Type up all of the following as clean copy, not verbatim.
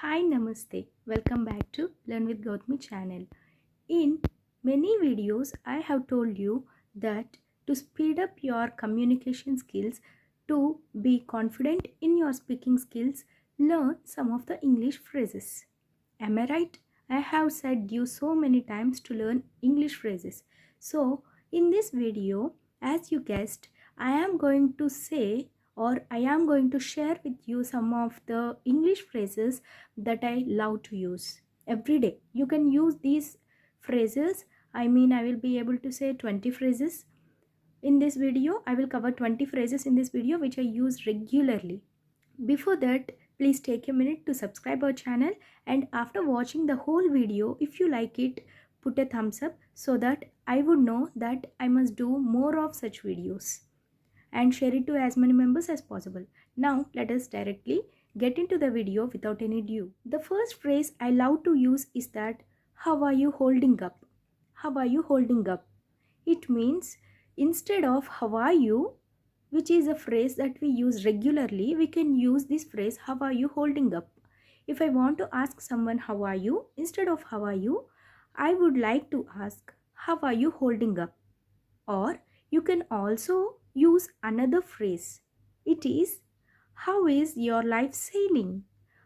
Hi, Namaste. Welcome back to Learn with Gowthami channel. In many videos, I have told you that to speed up your communication skills, to be confident in your speaking skills, learn some of the English phrases. Am I right? I have said you so many times to learn English phrases. So, in this video, as you guessed, I am going to say or I am going to share with you some of the English phrases that I love to use every day. You can use these phrases. I will be able to say 20 phrases. In this video, I will cover 20 phrases in this video which I use regularly. Before that, please take a minute to subscribe our channel, and after watching the whole video, if you like it, put a thumbs up so that I would know that I must do more of such videos, and share it to as many members as possible. Now let us directly get into the video without any ado. The first phrase I love to use is that, how are you holding up? How are you holding up? It means instead of how are you, which is a phrase that we use regularly, we can use this phrase, how are you holding up? If I want to ask someone how are you, instead of how are you, I would like to ask, how are you holding up? Or you can also use another phrase. It is, how is your life sailing?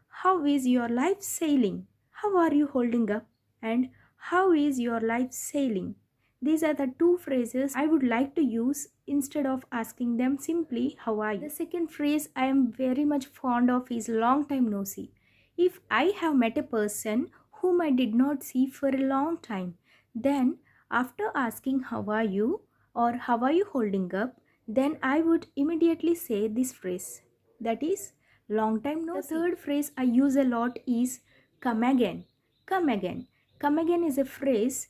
How is your life sailing? How are you holding up? And how is your life sailing? These are the two phrases I would like to use instead of asking them simply, how are you? The second phrase I am very much fond of is long time no see. If I have met a person whom I did not see for a long time, then after asking how are you or how are you holding up, then I would immediately say this phrase, that is long time no see. The third phrase I use a lot is come again. Come again. Come again is a phrase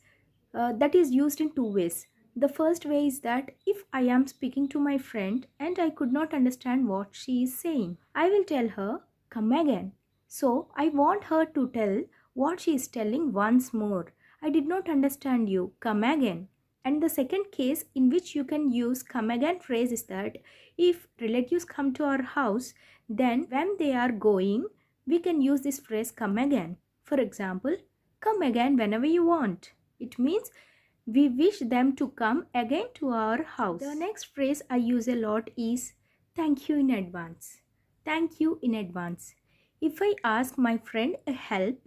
that is used in two ways. The first way is that if I am speaking to my friend and I could not understand what she is saying, I will tell her, come again. So I want her to tell what she is telling once more. I did not understand you, come again. And the second case in which you can use come again phrase is that if relatives come to our house, then when they are going, we can use this phrase come again. For example, come again whenever you want. It means we wish them to come again to our house. The next phrase I use a lot is thank you in advance. Thank you in advance. If I ask my friend a help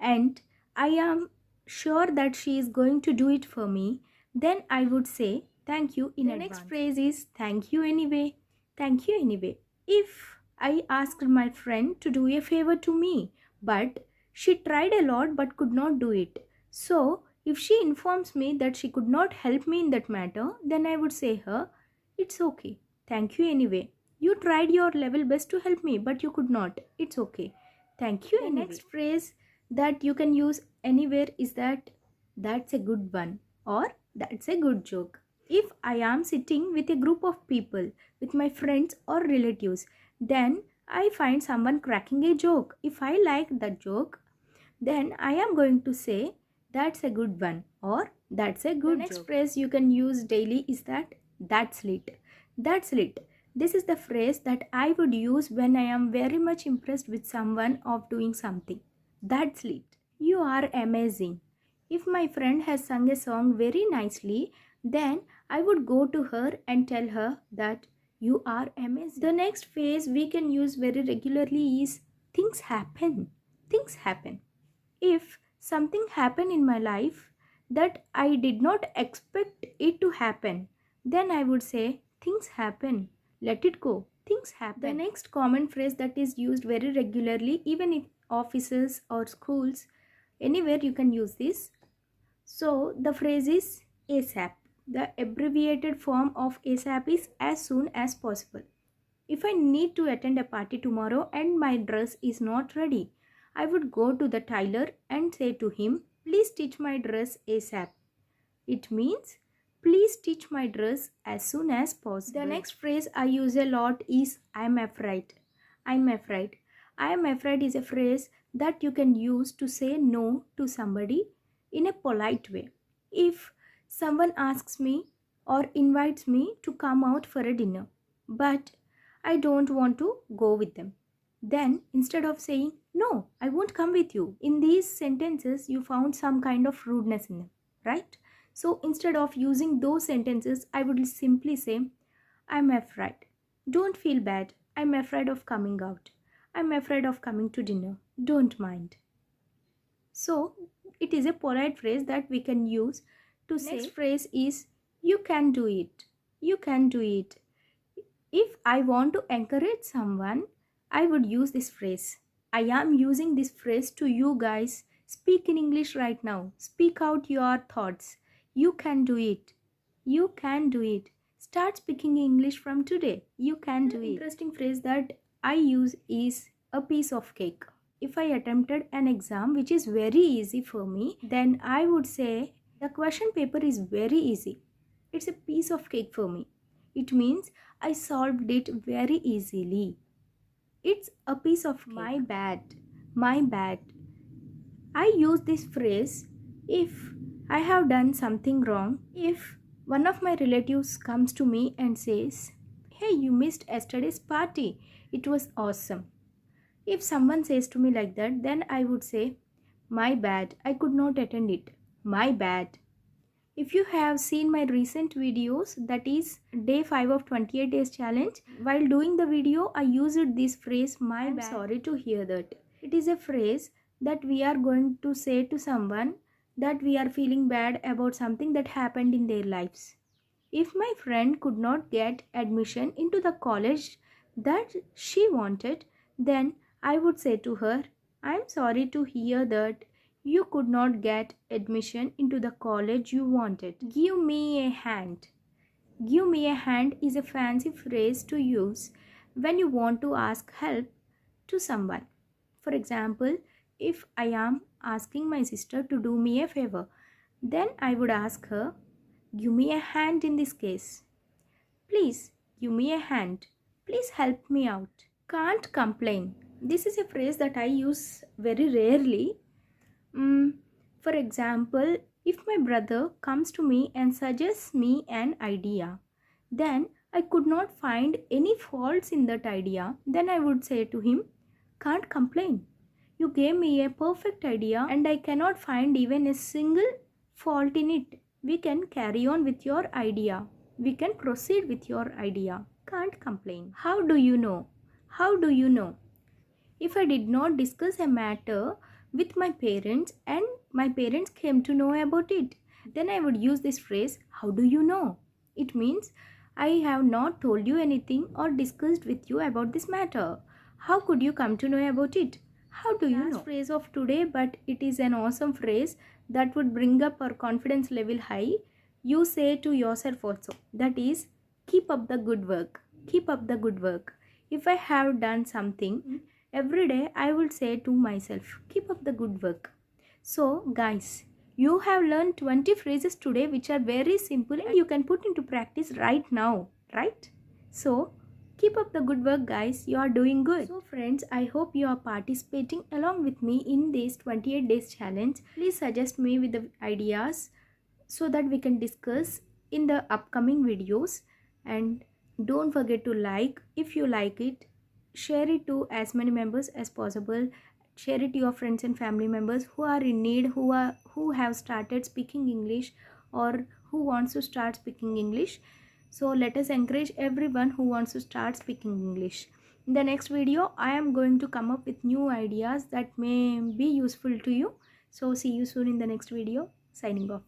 and I am sure that she is going to do it for me, then I would say thank you in advance. The next phrase is thank you anyway. Thank you anyway. If I asked my friend to do a favor to me, but she tried a lot but could not do it. So, if she informs me that she could not help me in that matter, then I would say her, it's okay. Thank you anyway. You tried your level best to help me, but you could not. It's okay. Thank you anyway. The next phrase that you can use anywhere is that, that's a good one, or that's a good joke. If I am sitting with a group of people, with my friends or relatives, then I find someone cracking a joke. If I like that joke, then I am going to say, that's a good one, or that's a good joke. The next phrase you can use daily is that, that's lit. That's lit. This is the phrase that I would use when I am very much impressed with someone of doing something. That's lit. You are amazing. If my friend has sung a song very nicely, then I would go to her and tell her that you are amazing. The next phrase we can use very regularly is things happen. Things happen. If something happened in my life that I did not expect it to happen, then I would say things happen. Let it go. Things happen. The next common phrase that is used very regularly, even in offices or schools, anywhere you can use this. So the phrase is ASAP. The abbreviated form of ASAP is as soon as possible. If I need to attend a party tomorrow and my dress is not ready, I would go to the tailor and say to him, please stitch my dress ASAP. It means, please stitch my dress as soon as possible. The next phrase I use a lot is I'm afraid. I'm afraid. I am afraid is a phrase that you can use to say no to somebody in a polite way. If someone asks me or invites me to come out for a dinner, but I don't want to go with them, then instead of saying No, I won't come with you. In these sentences, you found some kind of rudeness in them, right? So instead of using those sentences, I would simply say, I'm afraid. Don't feel bad. I'm afraid of coming out. I'm afraid of coming to dinner. Don't mind. So it is a polite phrase that we can use to say. Next phrase is, you can do it. You can do it. If I want to encourage someone, I would use this phrase. I am using this phrase to you guys. Speak in English right now. Speak out your thoughts. You can do it. You can do it. Start speaking English from today. You can do it. Interesting phrase that I use is a piece of cake. If I attempted an exam which is very easy for me, then I would say the question paper is very easy. It's a piece of cake for me. It means I solved it very easily. It's a piece of cake. My bad. My bad. I use this phrase if I have done something wrong. If one of my relatives comes to me and says, hey, you missed yesterday's party. It was awesome. If someone says to me like that, then I would say, my bad. I could not attend it. My bad. If you have seen my recent videos, that is day 5 of 28 days challenge, while doing the video, I used this phrase, my bad. I'm sorry to hear that. It is a phrase that we are going to say to someone that we are feeling bad about something that happened in their lives. If my friend could not get admission into the college that she wanted, then I would say to her, I'm sorry to hear that you could not get admission into the college you wanted. Give me a hand. Give me a hand is a fancy phrase to use when you want to ask help to someone. For example, if I am asking my sister to do me a favor, then I would ask her, give me a hand in this case. Please give me a hand. Please help me out. Can't complain. This is a phrase that I use very rarely. For example, if my brother comes to me and suggests me an idea, then I could not find any faults in that idea, then I would say to him, can't complain. You gave me a perfect idea and I cannot find even a single fault in it. We can carry on with your idea. We can proceed with your idea. Can't complain. How do you know? How do you know? If I did not discuss a matter with my parents and my parents came to know about it, then I would use this phrase, how do you know? It means I have not told you anything or discussed with you about this matter. How could you come to know about it? How do you know? Last phrase of today, but it is an awesome phrase that would bring up our confidence level high. You say to yourself also, that is, keep up the good work. Keep up the good work. If I have done something, every day I will say to myself, keep up the good work. So guys, you have learned 20 phrases today which are very simple and you can put into practice right now, right? So keep up the good work guys, you are doing good. So friends, I hope you are participating along with me in this 28 days challenge. Please suggest me with the ideas so that we can discuss in the upcoming videos, and don't forget to like if you like it. Share it to as many members as possible. Share it to your friends and family members who are in need, who have started speaking English or who wants to start speaking English. So let us encourage everyone who wants to start speaking English. In the next video, I am going to come up with new ideas that may be useful to you. So see you soon in the next video. Signing off.